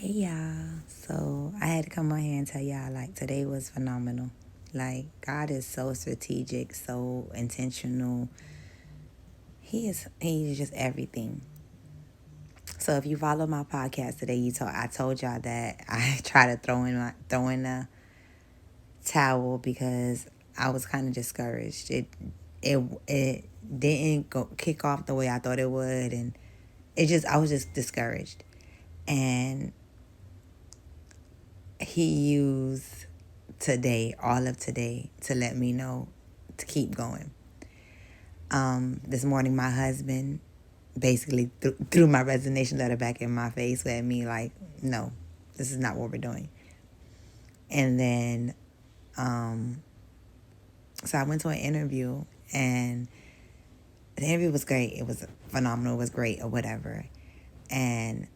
Hey y'all. So I had to come on here and tell y'all like today was phenomenal. Like God is so strategic, so intentional. He is just everything. So if you follow my podcast today, I told y'all that I try to throw in the towel because I was kind of discouraged. It didn't go kick off the way I thought it would, and I was just discouraged. And he used all of today, to let me know to keep going. This morning, my husband basically threw my resignation letter back in my face at me like, no, this is not what we're doing. And then, so I went to an interview, and the interview was great. It was phenomenal. It was great or whatever. And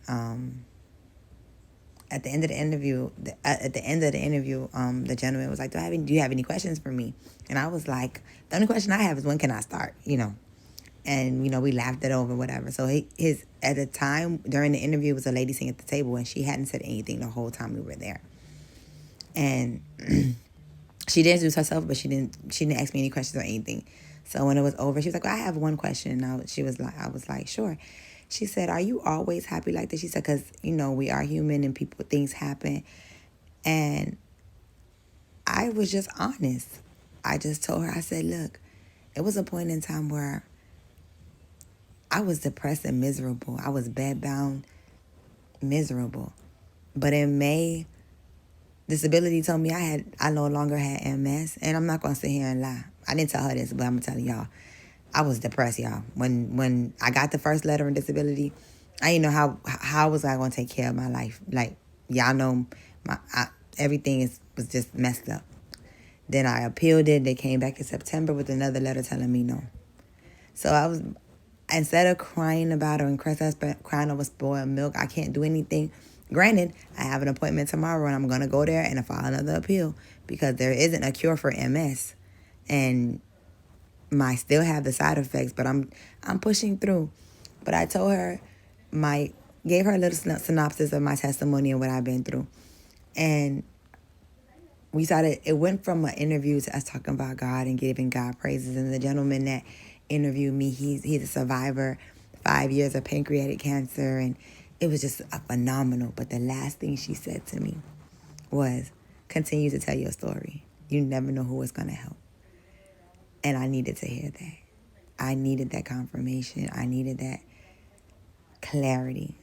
at the end of the interview, the gentleman was like, do you have any questions for me? And I was like, the only question I have is, when can I start? And we laughed it over, whatever. So at the time during the interview was a lady sitting at the table, and she hadn't said anything the whole time we were there. And she did introduce herself, but she didn't ask me any questions or anything. So when it was over, she was like, well, I have one question. And I was like, sure. She said, are you always happy like this? She said, because, we are human and things happen. And I was just honest. I just told her, I said, look, it was a point in time where I was depressed and miserable. I was bedbound, miserable. But in May, disability told me I no longer had MS. And I'm not going to sit here and lie. I didn't tell her this, but I'm going to tell y'all. I was depressed, y'all. When I got the first letter on disability, I didn't know how was I going to take care of my life. Like, y'all know, everything was just messed up. Then I appealed it. They came back in September with another letter telling me no. So instead of crying about it and crying over spoiled milk, I can't do anything. Granted, I have an appointment tomorrow, and I'm going to go there and file another appeal because there isn't a cure for MS. And I still have the side effects, but I'm pushing through. But I told her, gave her a little synopsis of my testimony and what I've been through. And it went from an interview to us talking about God and giving God praises. And the gentleman that interviewed me, he's a survivor, 5 years of pancreatic cancer. And it was just phenomenal. But the last thing she said to me was, continue to tell your story. You never know who is going to help. And I needed to hear that. I needed that confirmation. I needed that clarity.